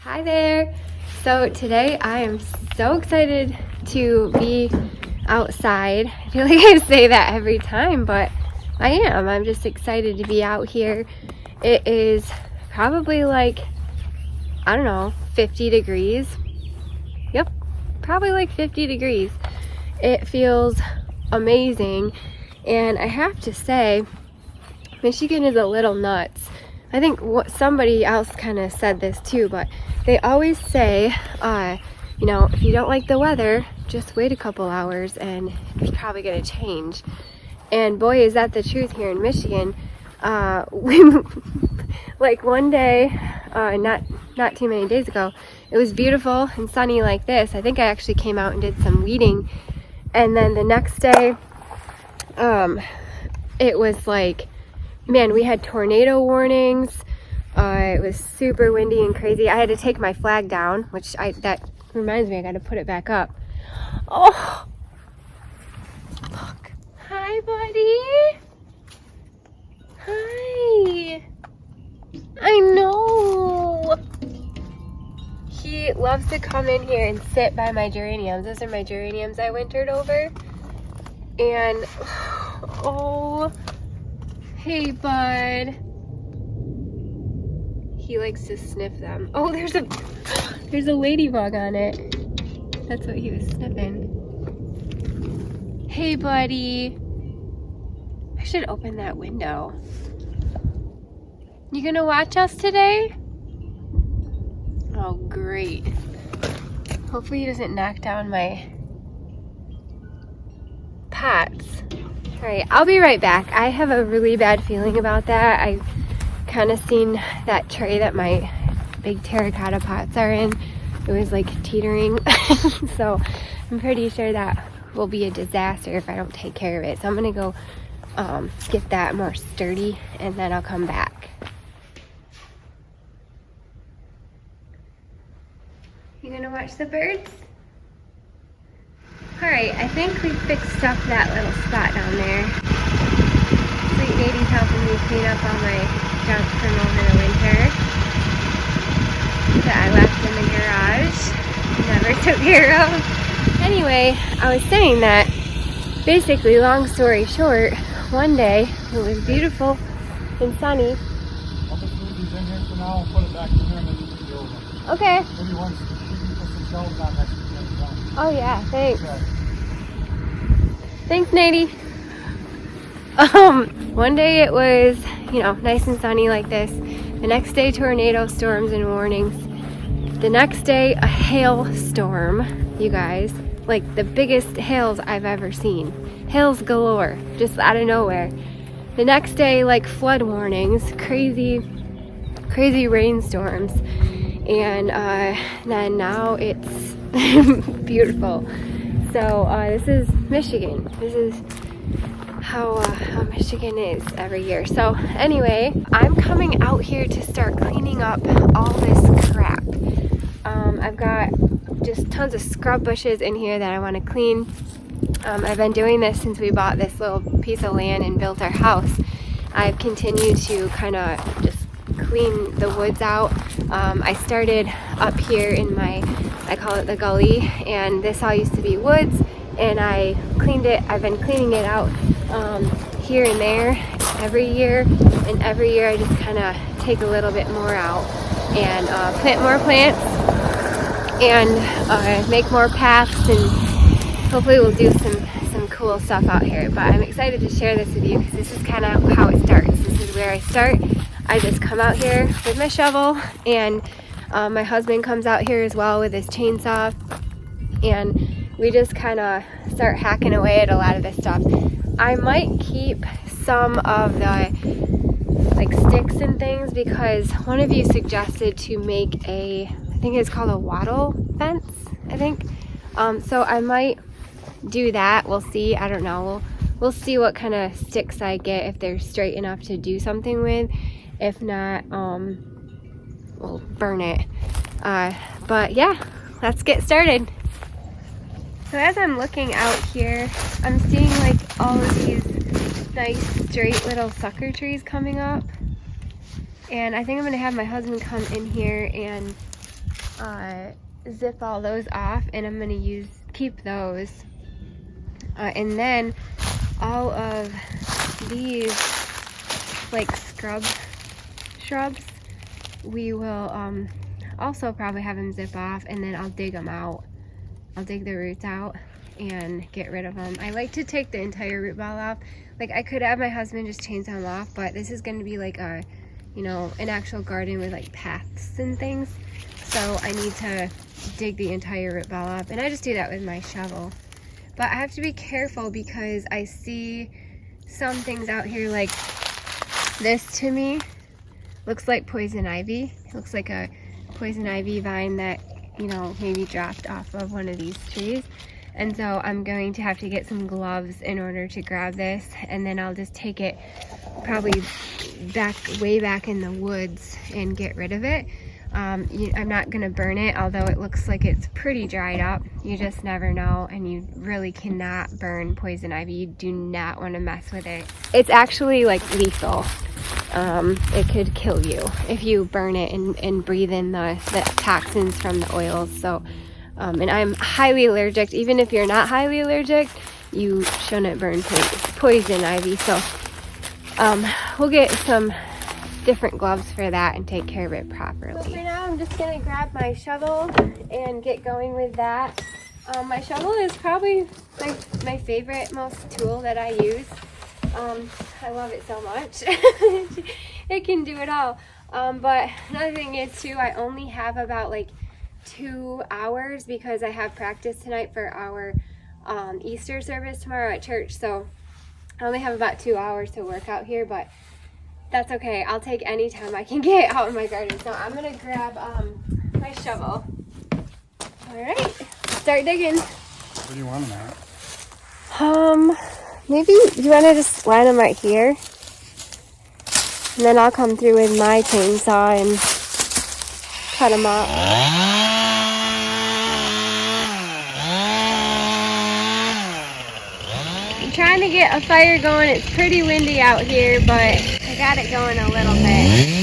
Hi there. So today I am so excited to be outside. I feel like I say that every time, but I am. I'm just excited to be out here. It is probably like, I don't know, 50 degrees. Yep, probably like 50 degrees. It feels amazing. And I have to say, Michigan is a little nuts. I think somebody else kind of said this too, but they always say, you know, if you don't like the weather, just wait a couple hours and it's probably going to change. And boy, is that the truth here in Michigan. Like one day, not too many days ago, it was beautiful and sunny like this. I think I actually came out and did some weeding. And then the next day, it was like, man, we had tornado warnings. It was super windy and crazy. I had to take my flag down, which that reminds me, I got to put it back up. Oh, look. Hi, buddy. Hi. I know. He loves to come in here and sit by my geraniums. Those are my geraniums I wintered over. And, oh, hey, bud. He likes to sniff them. Oh, there's a ladybug on it. That's what he was sniffing. Hey, buddy. I should open that window. You gonna watch us today? Oh, great. Hopefully he doesn't knock down my pots. All right, I'll be right back. I have a really bad feeling about that. I kind of seen that tray that my big terracotta pots are in. It was like teetering. So I'm pretty sure that will be a disaster if I don't take care of it. So I'm gonna go get that more sturdy and then I'll come back. You gonna watch the birds? All right, I think we fixed up that little spot down there. Sweet Lady's helping me clean up all my junk from over the winter that I left in the garage, never took care of. Anyway, I was saying that basically, long story short, one day it was beautiful and sunny. I'll just leave these in here for now and put it back in here and then you can go over. Okay. Maybe once you can put some shelves on next to the other one. Oh yeah, thanks. Okay. Thanks, Nady. One day it was, you know, nice and sunny like this. The next day, tornado storms and warnings. The next day, a hailstorm, you guys. Like the biggest hails I've ever seen. Hails galore, just out of nowhere. The next day, like flood warnings, crazy rainstorms. And then now it's beautiful. So this is Michigan. This is how Michigan is every year. So anyway, I'm coming out here to start cleaning up all this crap. I've got just tons of scrub bushes in here that I want to clean. I've been doing this since we bought this little piece of land and built our house. I've continued to kind of just clean the woods out. I started up here in I call it the gully, and this all used to be woods, and I cleaned it. I've been cleaning it out here and there every year, and every year I just kind of take a little bit more out and plant more plants and make more paths, and hopefully we'll do some cool stuff out here. But I'm excited to share this with you because this is kind of how it starts. This is where I start. I just come out here with my shovel, and my husband comes out here as well with his chainsaw, and we just kind of start hacking away at a lot of this stuff. I might keep some of the like sticks and things because one of you suggested to make I think it's called a wattle fence, I think. So I might do that. We'll see. I don't know. We'll see what kind of sticks I get, if they're straight enough to do something with. If not, we'll burn it. But yeah, let's get started. So as I'm looking out here, I'm seeing like all of these nice straight little sucker trees coming up. And I think I'm gonna have my husband come in here and zip all those off, and I'm gonna keep those. And then all of these like shrubs, we will also probably have them zip off, and then I'll dig them out. I'll dig the roots out and get rid of them. I like to take the entire root ball off. Like, I could have my husband just chainsaw them off, but this is going to be like a, you know, an actual garden with like paths and things. So I need to dig the entire root ball up, and I just do that with my shovel. But I have to be careful because I see some things out here, like this to me looks like poison ivy. It looks like a poison ivy vine that, you know, maybe dropped off of one of these trees. And so I'm going to have to get some gloves in order to grab this, and then I'll just take it probably way back in the woods and get rid of it. I'm not gonna burn it, although it looks like it's pretty dried up. You just never know, and you really cannot burn poison ivy. You do not want to mess with it. It's actually like lethal. It could kill you if you burn it and breathe in the toxins from the oils. So, and I'm highly allergic. Even if you're not highly allergic, you shouldn't burn poison ivy. So, we'll get some different gloves for that and take care of it properly. So for now, I'm just gonna grab my shovel and get going with that. My shovel is probably my favorite, most tool that I use. I love it so much. It can do it all. But another thing is too, I only have about like 2 hours because I have practice tonight for our Easter service tomorrow at church. So I only have about 2 hours to work out here, but that's okay. I'll take any time I can get out in my garden. So I'm gonna grab my shovel. All right, start digging. Where do you want them at? Maybe you wanna just line them right here, and then I'll come through with my chainsaw and cut them up. I'm trying to get a fire going. It's pretty windy out here, but I got it going a little bit.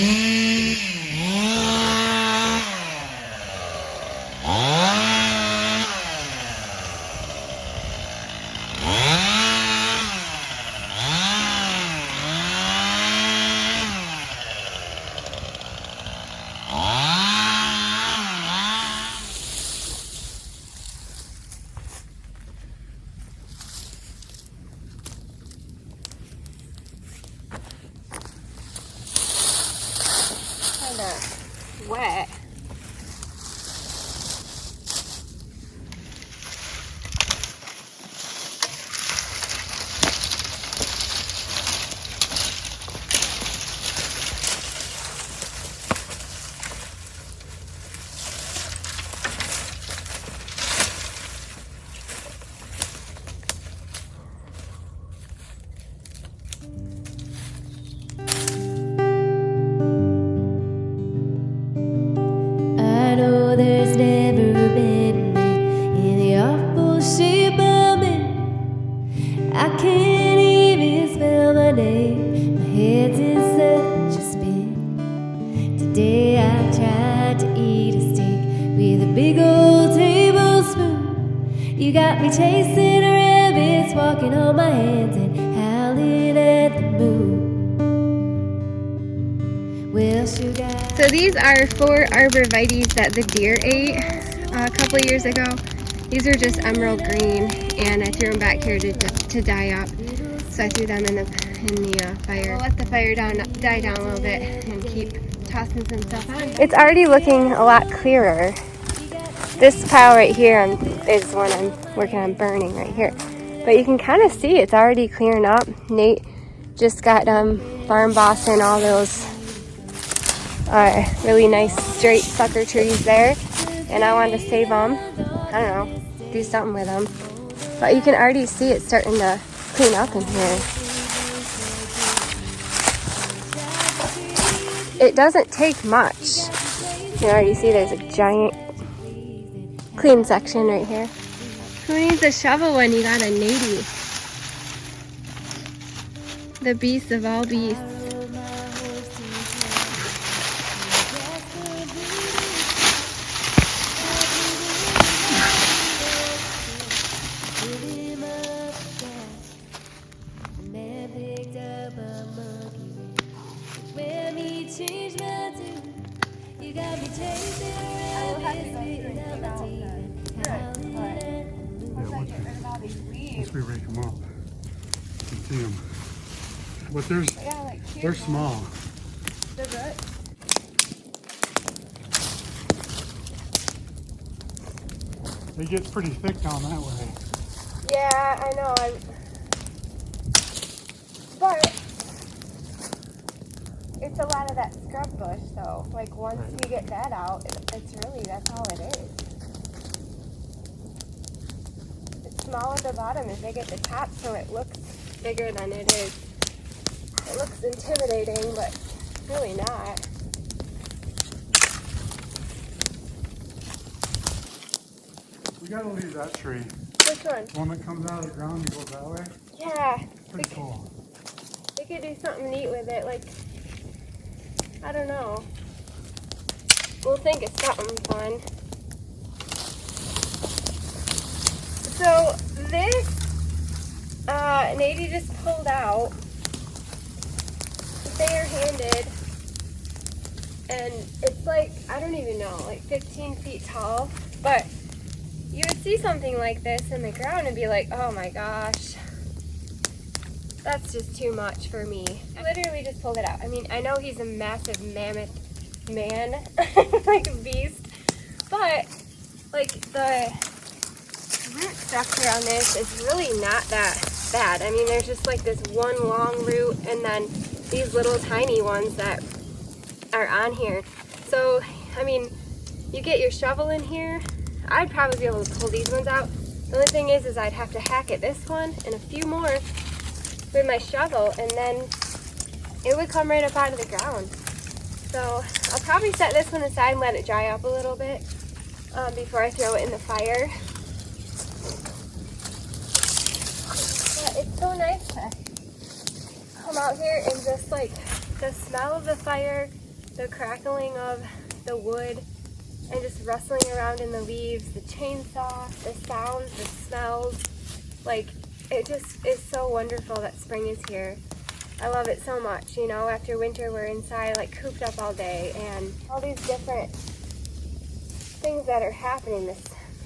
Wet. You got me chasing rabbits, walking on my hands and howling at the moon. Well, sugar. So these are 4 arborvitaes that the deer ate a couple years ago. These are just emerald green, and I threw them back here to die up. So I threw them in the fire. I'll let the fire die down a little bit and keep tossing some stuff on. It's already looking a lot clearer. This pile right here is one I'm working on burning right here. But you can kind of see it's already clearing up. Nate just got barn bossing all those really nice straight sucker trees there. And I wanted to save them. I don't know, do something with them. But you can already see it starting to clean up in here. It doesn't take much. You can already see there's a giant clean section right here. Who needs a shovel when you got a Nady? The beast of all beasts. once we rake them up. You can see them. But Yeah, like they're small. The root. It gets pretty thick down that way. Yeah, I know. But it's a lot of that scrub bush, though. Like once Right. you get that out, that's all it is. It's small at the bottom as big at the top, so it looks bigger than it is. It looks intimidating, but really not. We gotta leave that tree. Which one? The one that comes out of the ground and goes that way. Yeah. Pretty cool. We could do something neat with it, like, I don't know. We'll think of something fun. So this, Nady just pulled out, bare-handed, and it's like, I don't even know, like 15 feet tall, but you would see something like this in the ground and be like, oh my gosh, that's just too much for me. I literally just pulled it out. I mean, I know he's a massive mammoth man, like a beast, but like the root structure on this is really not that bad. I mean, there's just like this one long root and then these little tiny ones that are on here. So, I mean, you get your shovel in here, I'd probably be able to pull these ones out. The only thing is I'd have to hack at this one and a few more with my shovel, and then it would come right up out of the ground. So I'll probably set this one aside and let it dry up a little bit before I throw it in the fire. But it's so nice to come out here and just like the smell of the fire, the crackling of the wood, and just rustling around in the leaves, the chainsaw, the sounds, the smells. Like, it just is so wonderful that spring is here. I love it so much, you know, after winter we're inside like cooped up all day, and all these different things that are happening, the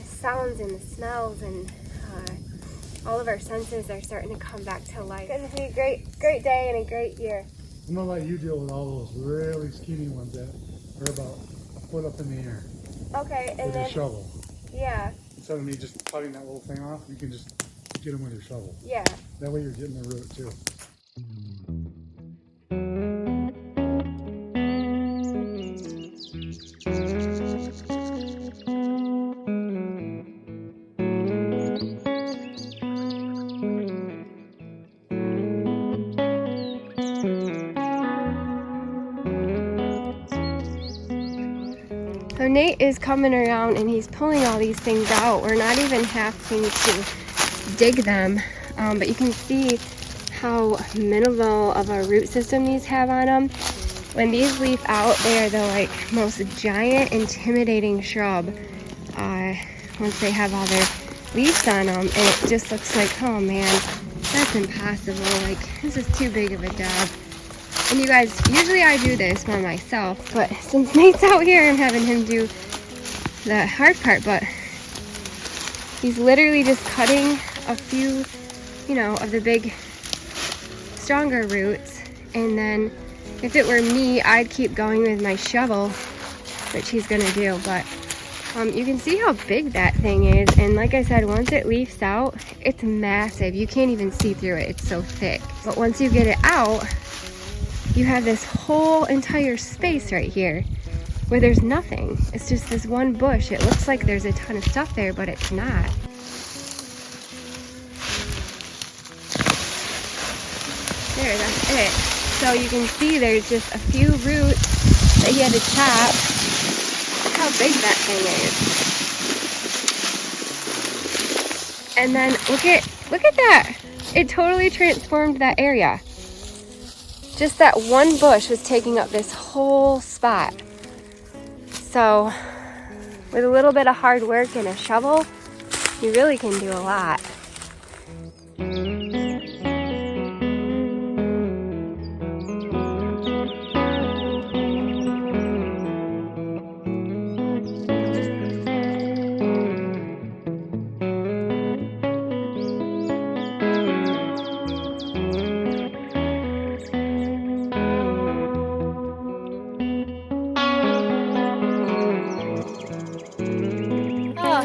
sounds and the smells, and all of our senses are starting to come back to life. It's going to be a great day and a great year. I'm gonna let you deal with all those really skinny ones that are about a foot up in the air. Okay, and with then your shovel. Yeah. Instead of me just cutting that little thing off, you can just get them with your shovel. Yeah. That way you're getting the root too. So Nate is coming around and he's pulling all these things out. We're not even having to dig them, but you can see how minimal of a root system these have on them. When these leaf out, they are the like most giant, intimidating shrub once they have all their leaves on them, and it just looks like, oh man, that's impossible. Like, this is too big of a job. And you guys, usually I do this by myself, but since Nate's out here, I'm having him do the hard part. But he's literally just cutting a few, you know, of the big, stronger roots. And then if it were me, I'd keep going with my shovel, which he's gonna do. But you can see how big that thing is. And like I said, once it leaves out, it's massive. You can't even see through it, it's so thick. But once you get it out, you have this whole entire space right here where there's nothing. It's just this one bush. It looks like there's a ton of stuff there, but it's not. There, that's it. So you can see there's just a few roots that he had to chop. Look how big that thing is. And then look at that. It totally transformed that area. Just that one bush was taking up this whole spot. So with a little bit of hard work and a shovel, you really can do a lot.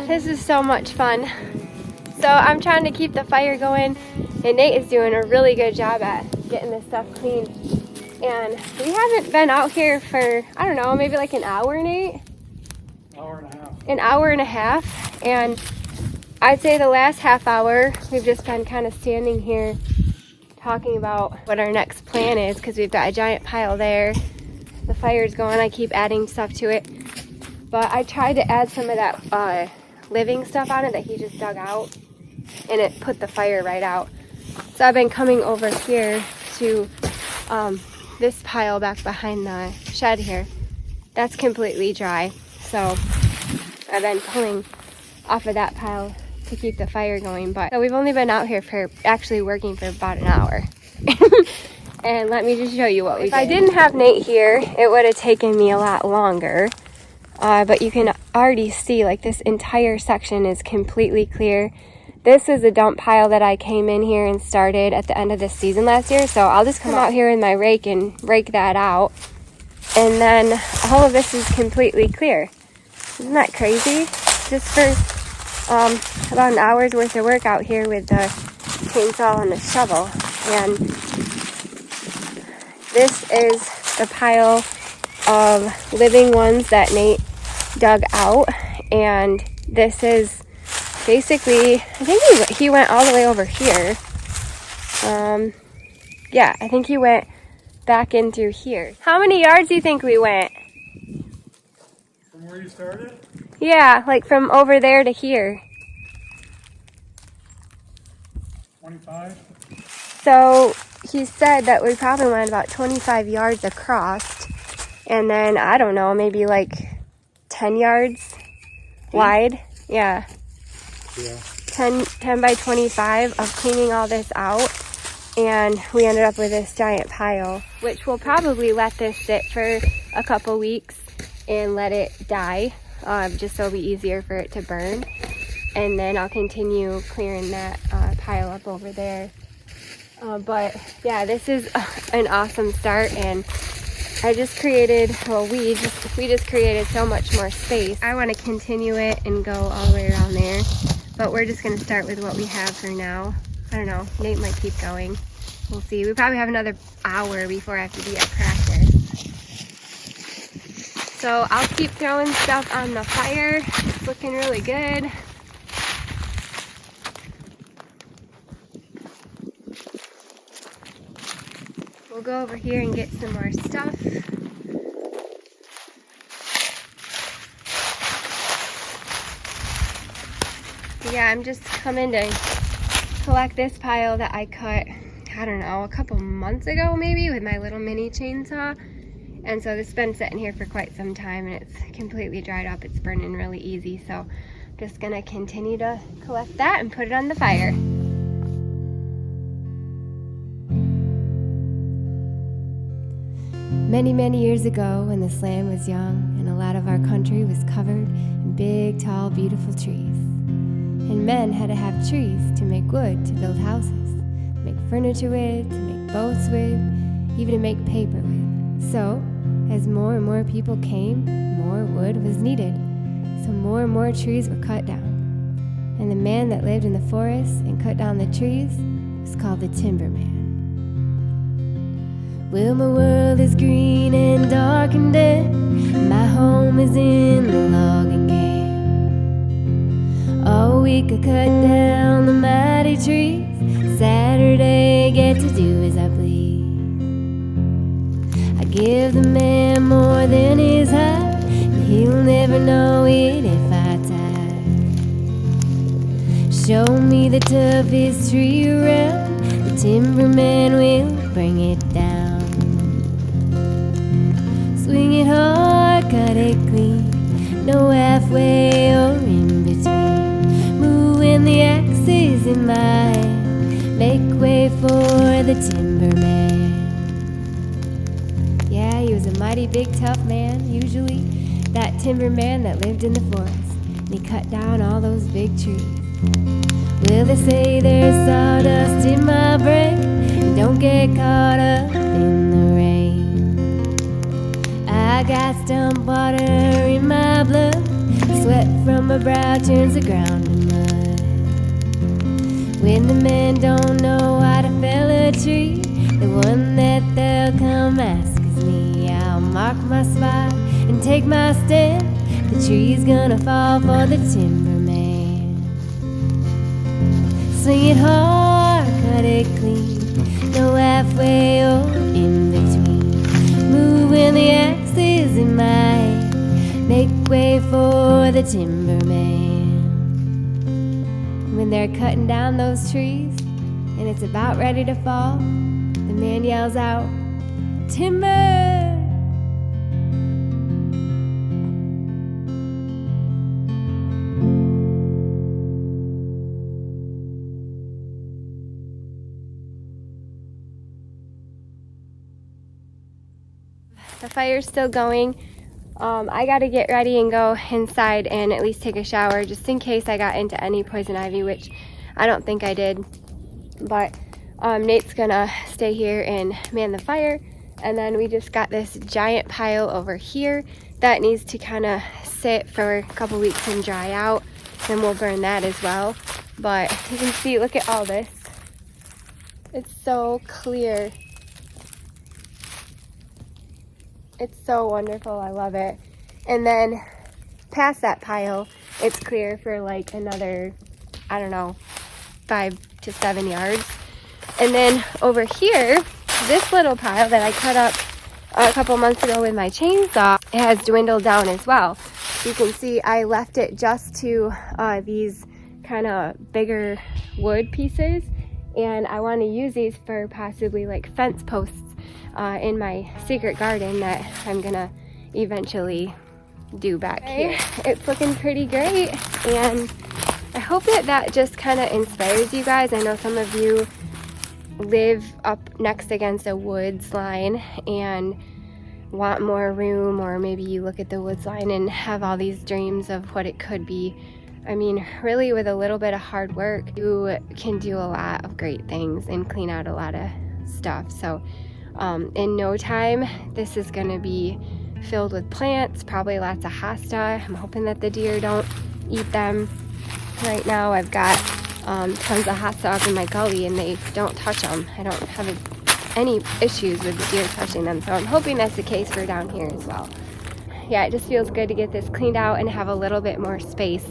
this is so much fun. So I'm trying to keep the fire going, and Nate is doing a really good job at getting this stuff clean. And we haven't been out here for, I don't know, maybe like an hour, Nate? Hour and a half. An hour and a half. And I'd say the last half hour, we've just been kind of standing here talking about what our next plan is, because we've got a giant pile there. The fire's going, I keep adding stuff to it. But I tried to add some of that living stuff on it that he just dug out, and it put the fire right out. So I've been coming over here to this pile back behind the shed here. That's completely dry. So I've been pulling off of that pile to keep the fire going. But so we've only been out here for actually working for about an hour. And let me just show you what we did. If I didn't have Nate here, it would have taken me a lot longer. But you can already see like this entire section is completely clear. This is a dump pile that I came in here and started at the end of this season last year. So I'll just come out here with my rake and rake that out. And then all of this is completely clear. Isn't that crazy? Just for about an hour's worth of work out here with the chainsaw and the shovel. And this is the pile of living ones that Nate dug out. And this is basically, I think he went all the way over here. Yeah, I think he went back in through here. How many yards do you think we went? From where you started? Yeah, like from over there to here. 25? So he said that we probably went about 25 yards across, and then I don't know, maybe like 10 yards wide. Yeah. Yeah. 10 by 25 of cleaning all this out, and we ended up with this giant pile, which we'll probably let this sit for a couple weeks and let it die, just so it'll be easier for it to burn. And then I'll continue clearing that pile up over there. But yeah, this is an awesome start, and I just created, well, we just created so much more space. I want to continue it and go all the way around there, but we're just going to start with what we have for now. I don't know, Nate might keep going. We'll see. We probably have another hour before I have to be at practice. So I'll keep throwing stuff on the fire. It's looking really good. We'll go over here and get some more stuff. Yeah, I'm just coming to collect this pile that I cut, I don't know, a couple months ago maybe with my little mini chainsaw. And so this has been sitting here for quite some time, and it's completely dried up. It's burning really easy. So I'm just gonna continue to collect that and put it on the fire. Many, many years ago, when this land was young and a lot of our country was covered in big, tall, beautiful trees. And men had to have trees to make wood to build houses, to make furniture with, to make boats with, even to make paper with. So, as more and more people came, more wood was needed. So more and more trees were cut down. And the man that lived in the forest and cut down the trees was called the timberman. Well, my world is green and dark and dead. My home is in the logging camp. All week I cut down the mighty trees. Saturday I get to do as I please. I give the man more than his height, and he'll never know it if I tie. Show me the toughest tree around, the timberman will bring it down. Swing it hard, cut it clean, no halfway or in between. Moving the axes in my hand, make way for the timberman. Yeah, he was a mighty big tough man, usually that timberman that lived in the forest, and he cut down all those big trees. Well, they say there's sawdust in my brain, don't get caught up in the rain. I got stump water in my blood, sweat from my brow turns the ground to mud. When the men don't know how to fell a tree, the one that they'll come ask is me. I'll mark my spot and take my stand. The tree's gonna fall for the timberman. Swing it hard, cut it clean, no halfway or in between. Move when the axe is in my hand, make way for the timberman. When they're cutting down those trees and it's about ready to fall, the man yells out, "Timber!" The fire's still going. I gotta get ready and go inside and at least take a shower just in case I got into any poison ivy, which I don't think I did. But Nate's gonna stay here and man the fire. And then we just got this giant pile over here that needs to kind of sit for a couple weeks and dry out. Then we'll burn that as well. But you can see, look at all this. It's so clear. It's so wonderful, I love it. And then past that pile, it's clear for like another, I don't know, 5 to 7 yards. And then over here, this little pile that I cut up a couple months ago with my chainsaw, it has dwindled down as well. You can see I left it just to these kind of bigger wood pieces. And I want to use these for possibly like fence posts in my secret garden that I'm gonna eventually do back here. It's looking pretty great, and I hope that just kind of inspires you guys. I know some of you live up next against a woods line and want more room, or maybe you look at the woods line and have all these dreams of what it could be. I mean, really, with a little bit of hard work, you can do a lot of great things and clean out a lot of stuff. So in no time, this is going to be filled with plants, probably lots of hosta. I'm hoping that the deer don't eat them. Right now I've got tons of hosta up in my gully and they don't touch them. I don't have any issues with the deer touching them, so I'm hoping that's the case for down here as well. Yeah, it just feels good to get this cleaned out and have a little bit more space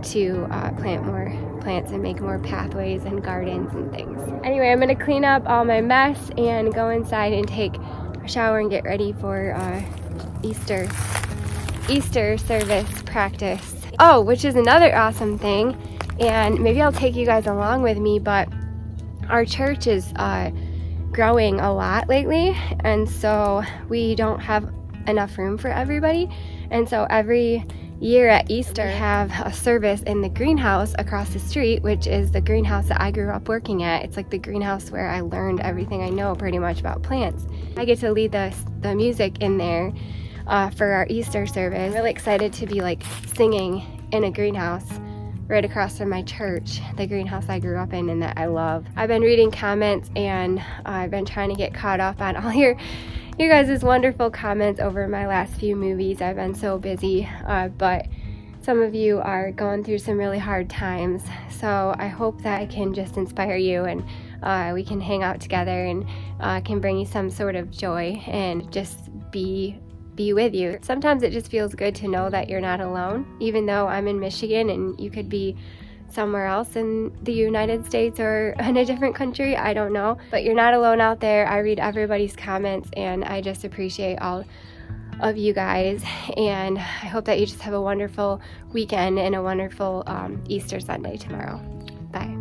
to plant more plants and make more pathways and gardens and things. Anyway, I'm gonna clean up all my mess and go inside and take a shower and get ready for Easter service practice. Oh, which is another awesome thing, and maybe I'll take you guys along with me, but our church is growing a lot lately, and so we don't have enough room for everybody, and so every year at Easter we have a service in the greenhouse across the street, which is the greenhouse that I grew up working at. It's like the greenhouse where I learned everything I know pretty much about plants. I get to lead the music in there for our Easter service. I'm really excited to be like singing in a greenhouse right across from my church, the greenhouse I grew up in and that I love. I've been reading comments and I've been trying to get caught up on all your guys' wonderful comments over my last few movies. I've been so busy, but some of you are going through some really hard times. So I hope that I can just inspire you and we can hang out together and can bring you some sort of joy and just be with you. Sometimes it just feels good to know that you're not alone, even though I'm in Michigan and you could be somewhere else in the United States or in a different country, I don't know, but you're not alone out there. I read everybody's comments and I just appreciate all of you guys, and I hope that you just have a wonderful weekend and a wonderful Easter Sunday tomorrow. Bye.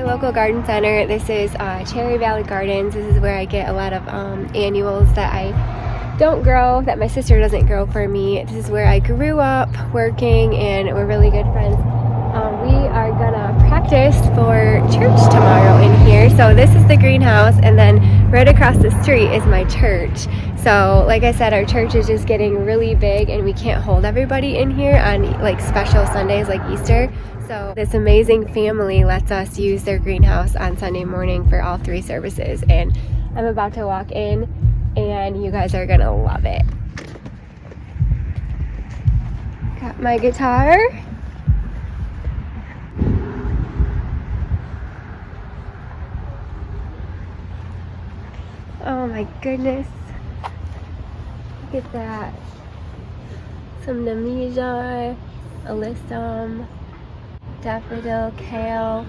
Local garden center. This is Cherry Valley Gardens. This is where I get a lot of annuals that I don't grow, that my sister doesn't grow for me. This is where I grew up working and we're really good friends. We are gonna practice practice for church tomorrow in here. So this is the greenhouse, and then right across the street is my church. So like I said, our church is just getting really big and we can't hold everybody in here on like special Sundays like Easter. So this amazing family lets us use their greenhouse on Sunday morning for all 3 services, and I'm about to walk in and you guys are gonna love it. Got my guitar. Oh my goodness. Look at that. Some Nemesia, alyssum, daffodil, kale,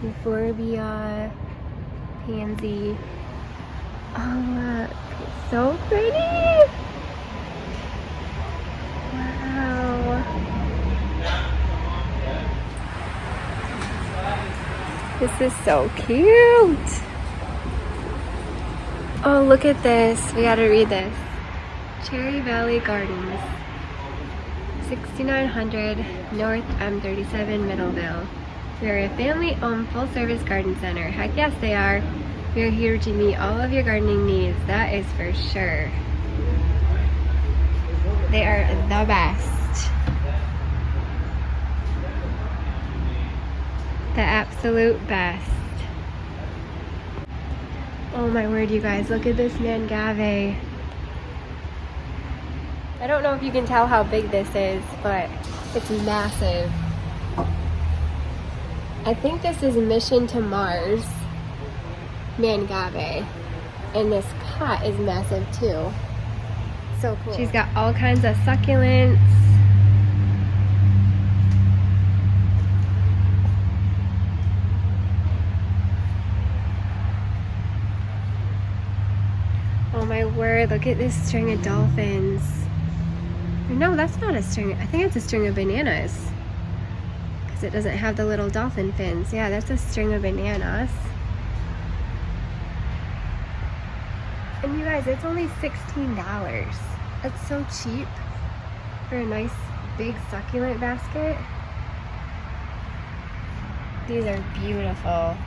euphorbia, pansy. Oh, it's so pretty. Wow. This is so cute. Oh, look at this. We gotta read this. Cherry Valley Gardens, 6900 North M37, Middleville. We are a family-owned full-service garden center. Heck yes, they are. We are here to meet all of your gardening needs. That is for sure. They are the best. The absolute best. Oh my word, you guys, look at this mangave. I don't know if you can tell how big this is, but it's massive. I think this is Mission to Mars mangave, and this pot is massive too. So cool. She's got all kinds of succulents. Oh my word, look at this string of dolphins. No, that's not a string. I think it's a string of bananas, because it doesn't have the little dolphin fins. Yeah, that's a string of bananas. And you guys, it's only $16. That's so cheap for a nice big succulent basket. These are beautiful.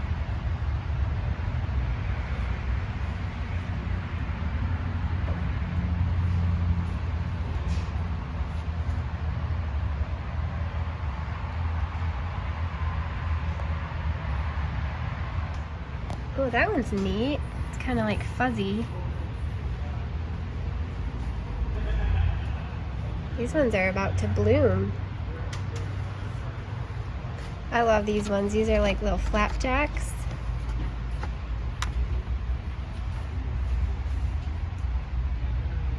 Oh, that one's neat. It's kind of like fuzzy. These ones are about to bloom. I love these ones. These are like little flapjacks.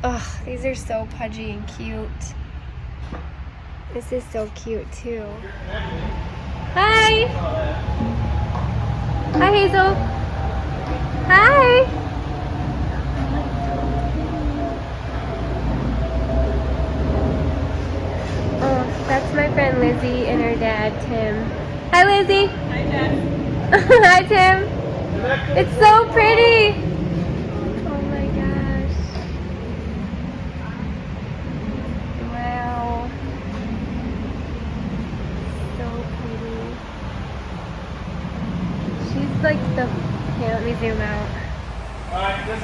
Oh, these are so pudgy and cute. This is so cute too. Hi! Hi, Hazel. Hi! Oh, that's my friend Lizzie and her dad, Tim. Hi, Lizzie. Hi, Dad. Hi, Tim. It's so pretty. Oh my gosh. Wow. So pretty. She's like the, here, let me zoom out.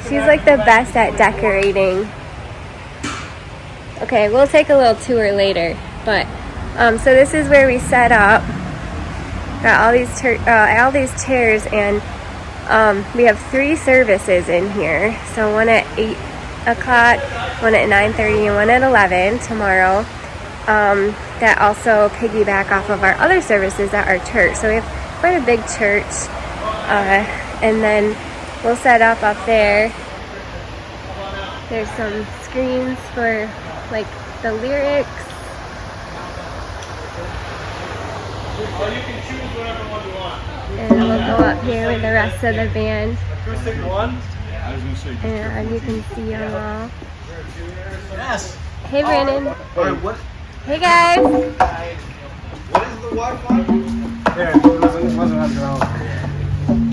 She's like the best at decorating. Okay, we'll take a little tour later, but so this is where we set up. Got all these chairs, and we have 3 services in here. So one at 8 o'clock, one at 9:30, and one at 11 tomorrow. That also piggyback off of our other services at our church. So we have quite a big church, and then we'll set up there. There's some screens for like the lyrics. Or you can choose whatever one you want. And we'll go up here with the rest of the band. First pick one. I was gonna say. And you can see them all. Yes. Hey, Brandon. Alright, what? Hey, guys. What is the Wi-Fi? There, it wasn't on your own.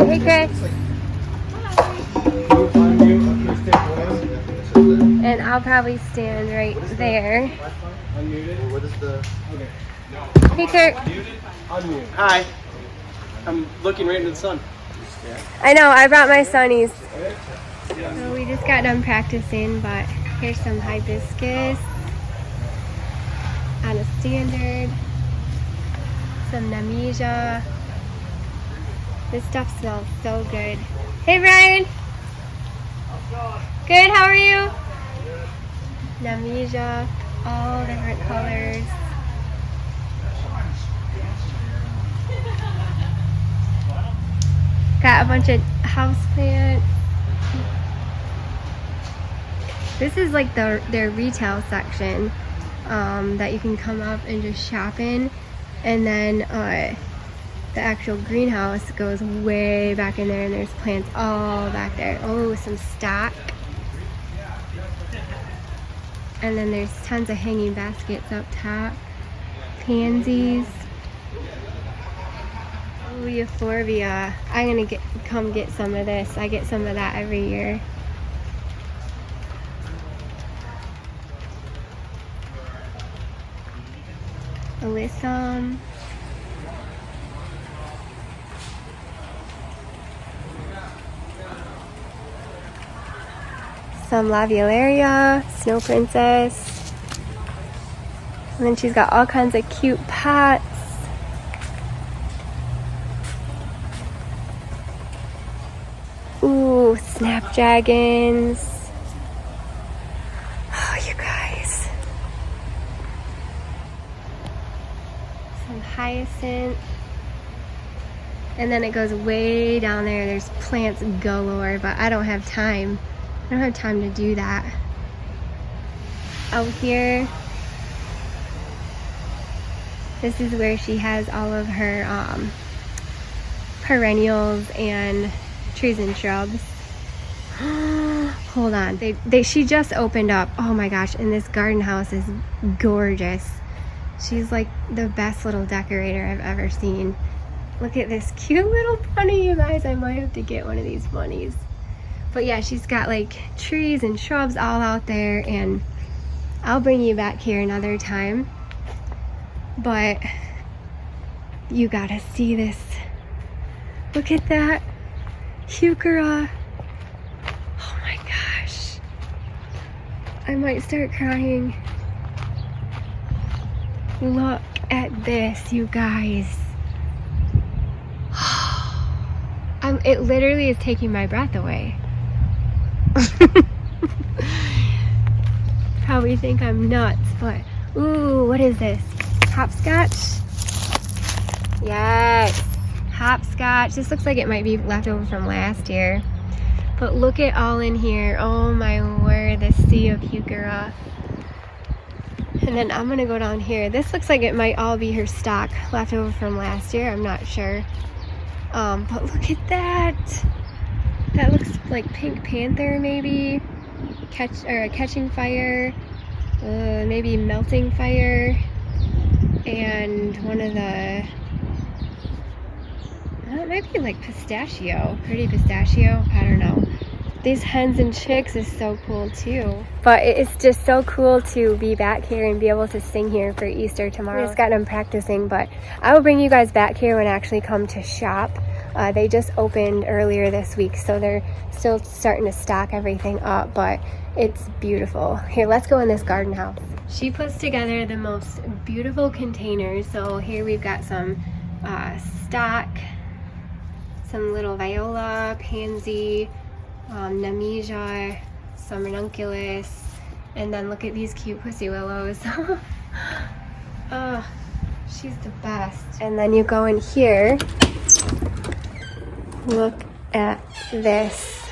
Hey, Chris. Can you find you a stick was? And I'll probably stand right there. Wi-Fi? Unmuted. What is the? Okay. Hey, Kurt. Unmute. Hi. I'm looking right into the sun. I know, I brought my sunnies. So we just got done practicing, but here's some hibiscus on a standard, some Nemesia. This stuff smells so good. Hey, Brian. Good, how are you? Nemesia, all different colors. Got a bunch of houseplants. This is like their retail section that you can come up and just shop in. And then the actual greenhouse goes way back in there, and there's plants all back there. Oh, some stock. And then there's tons of hanging baskets up top. Pansies. Oh, euphorbia. I'm gonna come get some of this. I get some of that every year. Alyssum. Some Lavularia, Snow Princess. And then she's got all kinds of cute pots. Ooh, snapdragons. Oh, you guys. Some hyacinth. And then it goes way down there. There's plants galore, but I don't have time. I don't have time to do that. Out here, this is where she has all of her perennials and trees and shrubs. Hold on, she just opened up. Oh my gosh, and this garden house is gorgeous. She's like the best little decorator I've ever seen. Look at this cute little bunny, you guys. I might have to get one of these bunnies. But yeah, she's got like trees and shrubs all out there, and I'll bring you back here another time. But you gotta see this. Look at that. Heuchera. Oh my gosh. I might start crying. Look at this, you guys. It literally is taking my breath away. Probably think I'm nuts, but ooh, what is this? Hopscotch? Yes, hopscotch. This looks like it might be left over from last year. But look at all in here. Oh my word, the sea of heuchera. And then I'm gonna go down here. This looks like it might all be her stock left over from last year. I'm not sure. But look at that. That looks like Pink Panther, maybe. Catching Fire. Maybe Melting Fire. And one of the... it might be like Pistachio. Pretty Pistachio. I don't know. These hens and chicks is so cool too. But it's just so cool to be back here and be able to sing here for Easter tomorrow. We just got done practicing, but I will bring you guys back here when I actually come to shop. They just opened earlier this week, so they're still starting to stock everything up, but it's beautiful. Here, let's go in this garden house. She puts together the most beautiful containers. So here we've got some stock, some little viola, pansy, Nemesia, some ranunculus, and then look at these cute pussy willows. Oh, she's the best. And then you go in here, look at this.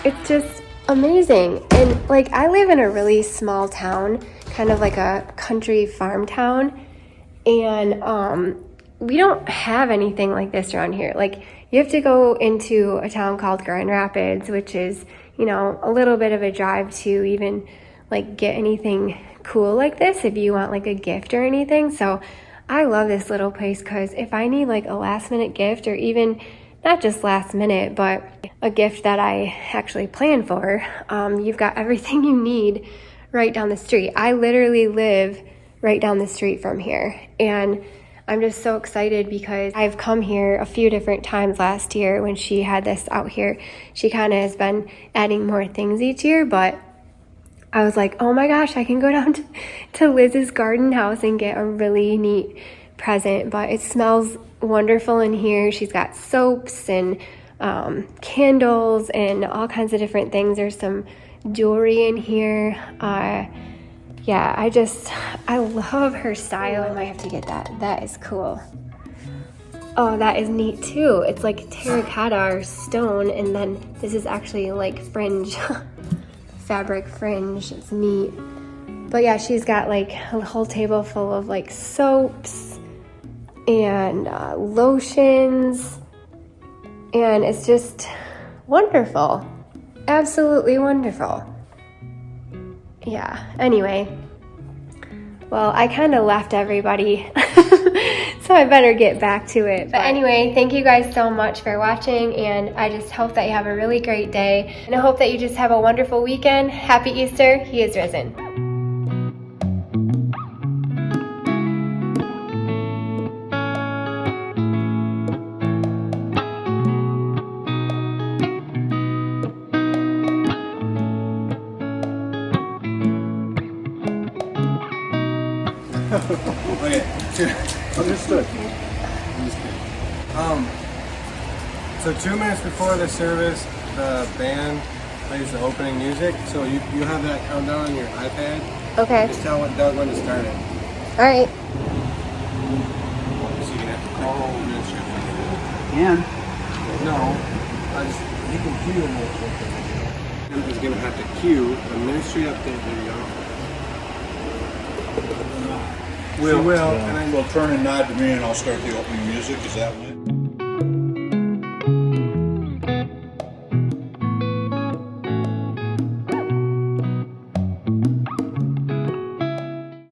It's just amazing. And like, I live in a really small town, kind of like a country farm town, and we don't have anything like this around here. Like, you have to go into a town called Grand Rapids, which is, you know, a little bit of a drive to even like get anything cool like this if you want like a gift or anything. So I love this little place, because if I need like a last minute gift, or even not just last minute, but a gift that I actually plan for, you've got everything you need right down the street. I literally live right down the street from here. And I'm just so excited because I've come here a few different times last year when she had this out here. She kind of has been adding more things each year, but I was like, oh my gosh, I can go down to Liz's garden house and get a really neat present. But it smells wonderful in here. She's got soaps and candles and all kinds of different things. There's some jewelry in here. Yeah, I love her style. I might have to get that. That is cool. Oh, that is neat too. It's like terracotta or stone, and then this is actually like fringe, fabric fringe. It's neat. But yeah, she's got like a whole table full of like soaps and lotions, and it's just wonderful. Absolutely wonderful. Yeah, anyway, well, I kind of left everybody, so I better get back to it. But anyway, thank you guys so much for watching, and I just hope that you have a really great day, and I hope that you just have a wonderful weekend. Happy Easter. He is risen. Okay, understood. So 2 minutes before the service, the band plays the opening music. So you have that countdown on your iPad. Okay. Just tell when to start it. All right. So you can have to call administration. And No, you can cue the administration. Is going to have to cue the ministry update video. She will, and then Well, turn and nod to me and I'll start the opening music. Is that what?